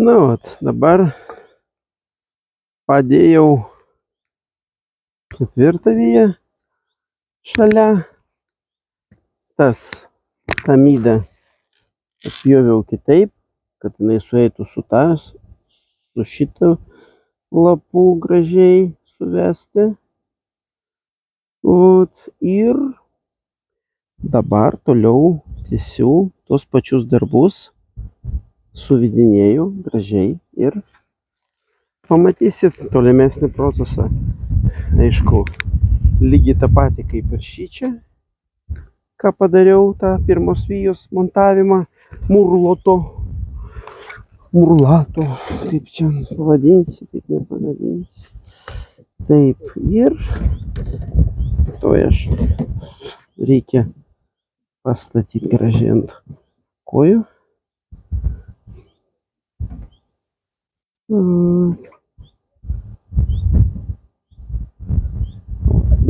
Nu, dabar padėjau ketvirtą vyją šalia. Tą mydą apjoviau kitaip, kad jinai sueitų su šitu lapu gražiai suvesti. Ir dabar toliau tęsiu tos pačius darbus, suvedinėju gražiai ir pamatysit tolimesnį procesą. Aišku, lygiai tą patį kaip ir šičia, ką padariau, tą pirmos vijos montavimą murlato, kaip čia pavadinsi, kaip nepavadinsi. Taip, ir to reikia pastatyti gražiai ant kojų.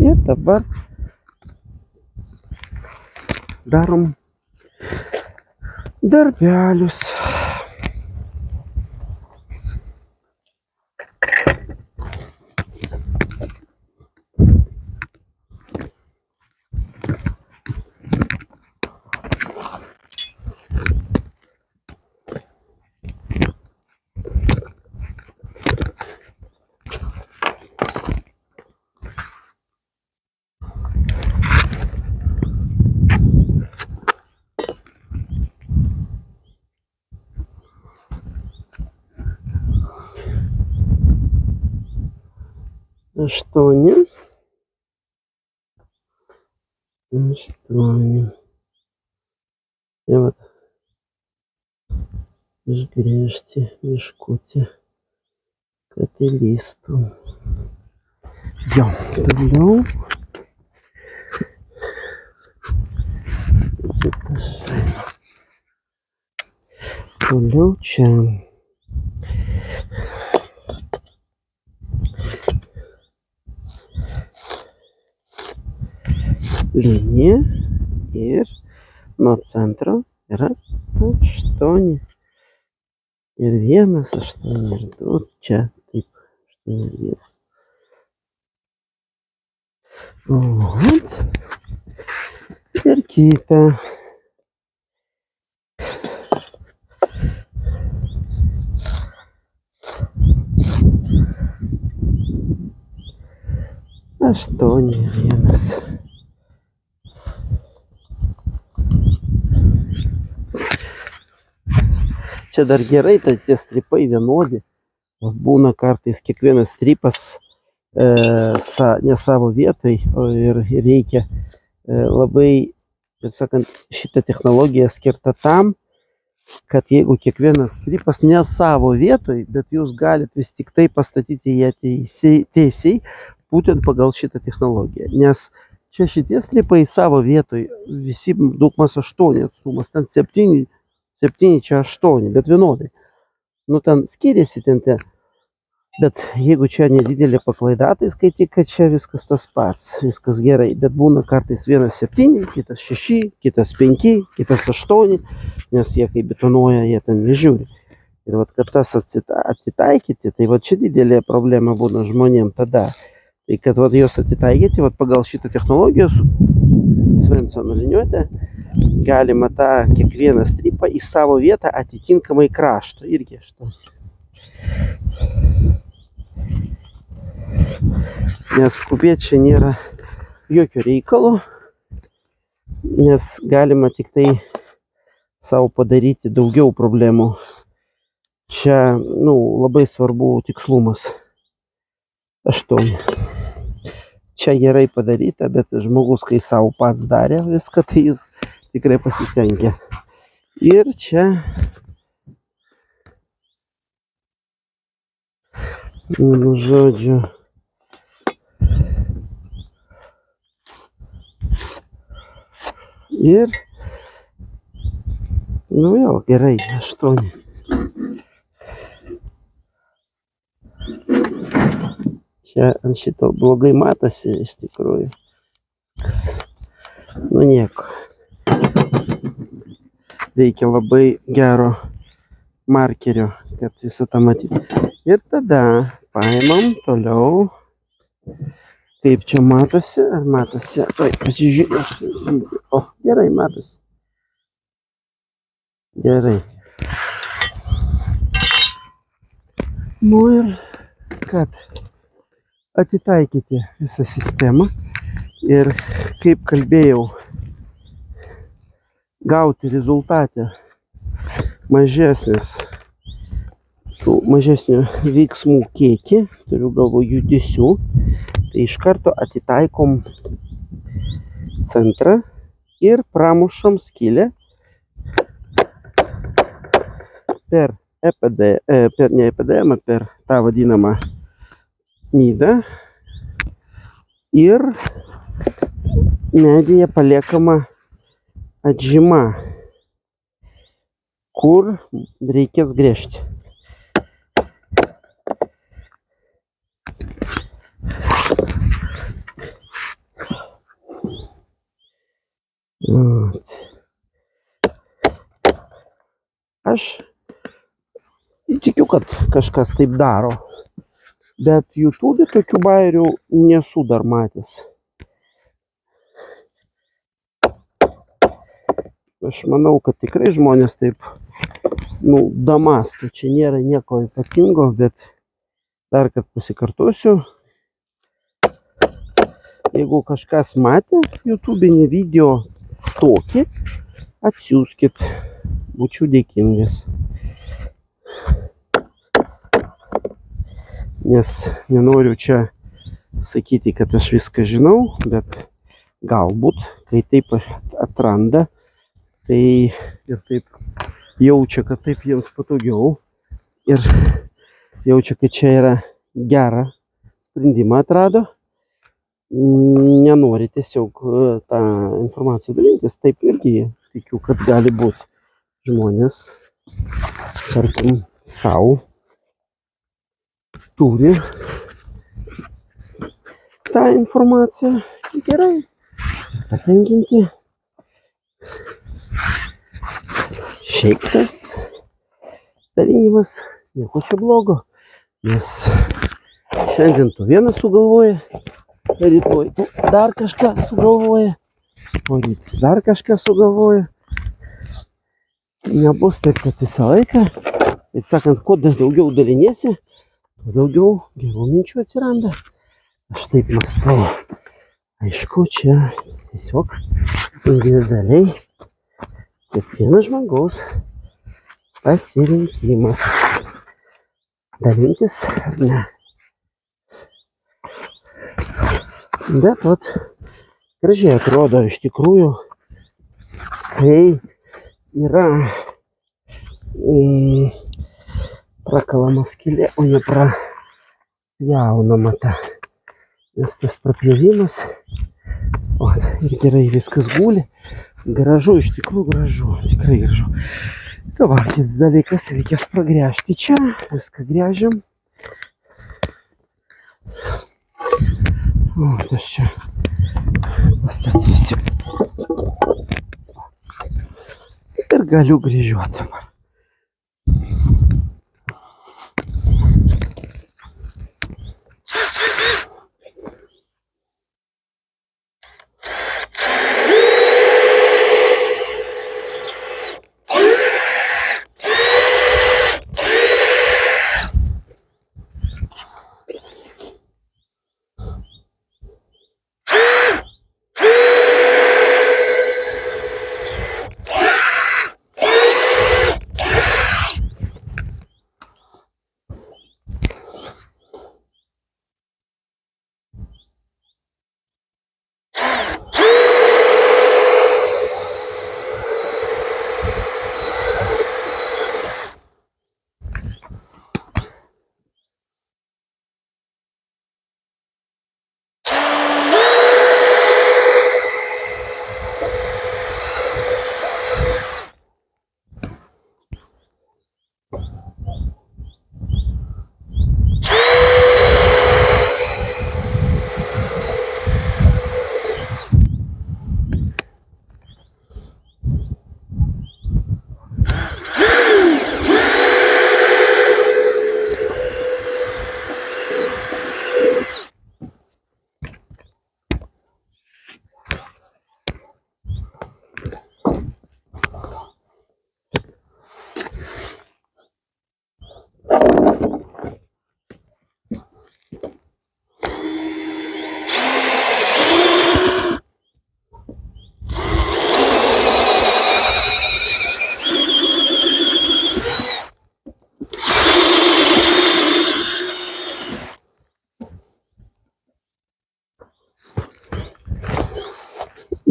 Ir dabar darom darbelius. Aštuoni. Ir vat išgręžti biškutį, kad įlįstų. Jo, toliau. Toliau čia. Linija ir nuo centro yra 8. Ir 1, 8 ir 2. Čia taip 8 ir 1. Ir kitą. Aštuoni ir 1. Čia dar gerai, tai tie stripai vienodi. Būna kartais kiekvienas stripas ne savo vietoj ir reikia labai, taip sakant, šitą technologiją skirta tam, kad jeigu kiekvienas stripas ne savo vietoj, bet jūs galite vis tik tai pastatyti ją teisiai, būtent pagal šitą technologiją. Nes čia šitie stripai savo vietoj visi daugmaž 8 atstumas, ten 7, čia 8, bet vienodai. Nu, ten skiriasi ten tie. Bet jeigu čia nedidelė paklaida, tai skaityk, kad čia viskas tas pats, viskas gerai. Bet būna kartais vienas 7, kitas 6, kitas 5, kitas 8, nes jie kai betonuoja, jie ten nežiūri. Ir vat, kad tas atitaikyti, tai vat čia didelė problema būna žmonėm tada. Tai kad vat jos atitaikyti, vat pagal šitą technologiją su Svensono liniuote galima tą kiekvieną stripą į savo vietą atitinkamai krašto. Irgi 8. Nes skubėti čia nėra jokio reikalo, nes galima tik tai savo padaryti daugiau problemų. Čia, labai svarbu tikslumas. 8. Čia gerai padaryta, bet žmogus, kai savo pats darė viską, tai jis tikrai pasistengė. Ir čia žodžiu ir jau gerai, 8. Čia ant šito blogai matosi iš tikrųjų. Nieko. Reikia labai gero markeriu, kad visą tą matyti. Ir tada paimam toliau. Kaip čia matosi, ar matosi? Oi, pasižiūrėsiu. O, gerai matosi. Gerai. Nu ir kad atitaikyti visą sistemą ir kaip kalbėjau, gauti rezultatą mažesnių veiksmų kiekį, turiu galvoje judesių, tai iš karto atitaikom centrą ir pramušam skylę per ne EPDM, per tą vadinamą mydą ir medyje paliekama atžyma, kur reikės gręžti. Aš tikiu, kad kažkas taip daro, bet YouTube tokių bairių nesu dar matęs. Aš manau, kad tikrai žmonės taip, damastų. Čia nėra nieko ypatingo, bet dar kad pasikartosiu. Jeigu kažkas matė YouTube'inį video tokį, atsiųskit. Būčiau dėkingas. Nes nenoriu čia sakyti, kad aš viską žinau, bet galbūt, kai taip atranda, tai ir taip jaučia, kad taip jiems patogiau ir jaučia, kad čia yra gerą sprendimą atrado, nenori tiesiog tą informaciją dalintis. Taip irgi tikiu, kad gali būti žmonės, tarkim, savo turi tą informaciją gerai patenkinti. Šiaip tas dalinimas nieko čia blogo, nes šiandien tu vieną sugalvoji, rytoj tu dar kažką sugalvoji, o ryt dar kažką sugalvoji. Nebus taip, kad visą laiką, taip sakant, kuo daugiau daliniesi, tuo daugiau gerų minčių atsiranda. Aš taip mąstau. Aišku, čia tiesiog individualiai kiekvienas žmogaus pasirinkimas. Dalintis ar ne. Bet gražiai atrodo iš tikrųjų, kai yra prakalama skylė, o ne prapjaunama ta. Nes tas prapjovimas, ir gerai viskas guli, gražu, iš tikrųjų gražu, tikrai gražu. Dabar kitas dalykas, reikės pragręžti čia, viską gręžiam. Aš čia pastatysiu. Ir galiu gręžiuoti.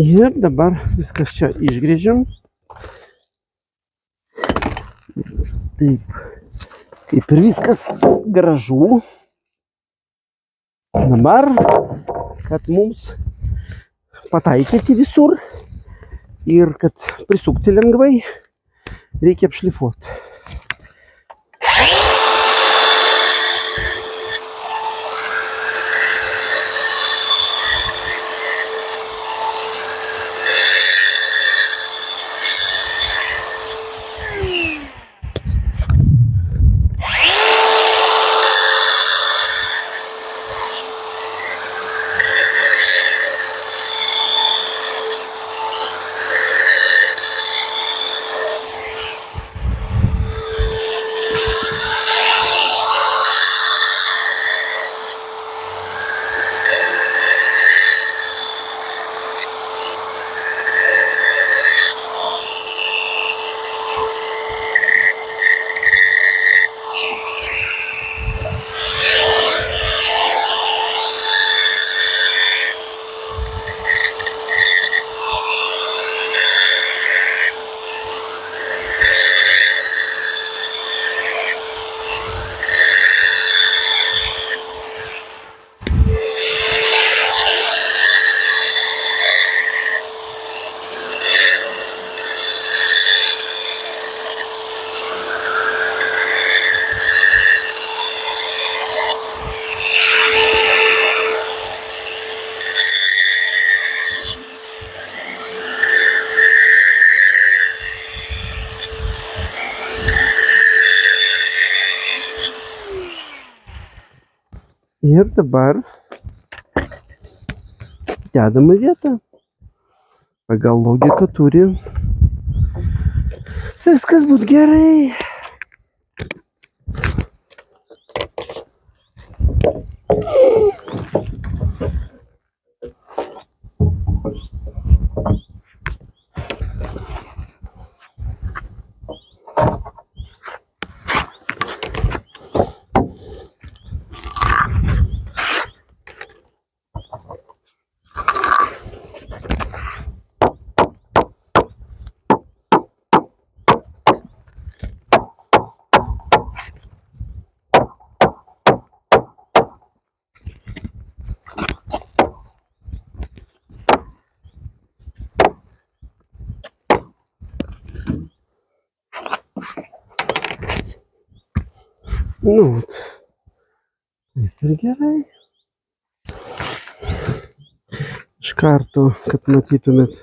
Ir dabar viskas čia išgrėžiam. Taip, kaip ir viskas gražu. Dabar, kad mums pataikyti visur ir kad prisukti lengvai, reikia apšlifuoti. Ir dabar dedam į vietą. Pagal logiką turi viskas būt gerai. Nu, taip ir gerai. Iš karto, kad matytumėt,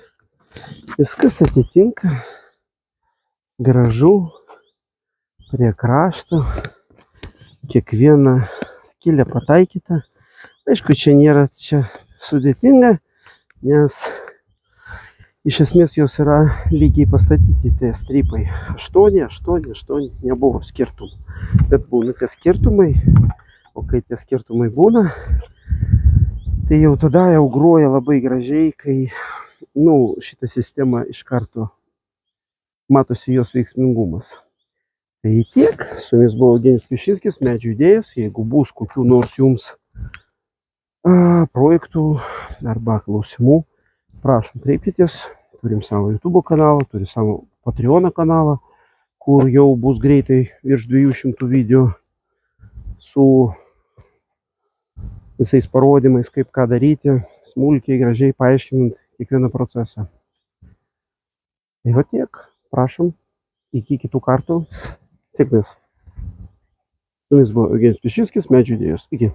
viskas atitinka. Gražu, prie krašto, kiekviena skylė pataikyta. Aišku, čia nėra sudėtinga, nes iš esmės jos yra lygiai pastatyti tie stripai. 8, 8, 8, nebuvo skirtumų. Bet būna tie skirtumai, o kai tie skirtumai būna, tai jau tada jau groja labai gražiai, kai šitą sistemą iš karto matosi jos veiksmingumas. Tai tiek, su jumis buvo Eugenijus Pišinskis, Medžių idėjos. Jeigu bus kokių nors jums projektų arba klausimų, prašom kreipkitės. Turim savo YouTube kanalą, turim savo Patreon kanalą, kur jau bus greitai virš 200 video su visais parodymais, kaip ką daryti, smulkiai, gražiai paaiškinant kiekvieną procesą. Tai va tiek, prašom, iki kitų kartų, sėkmės. Su jumis buvo Eugenijus Pišinskis, Medžių idėjos. Iki.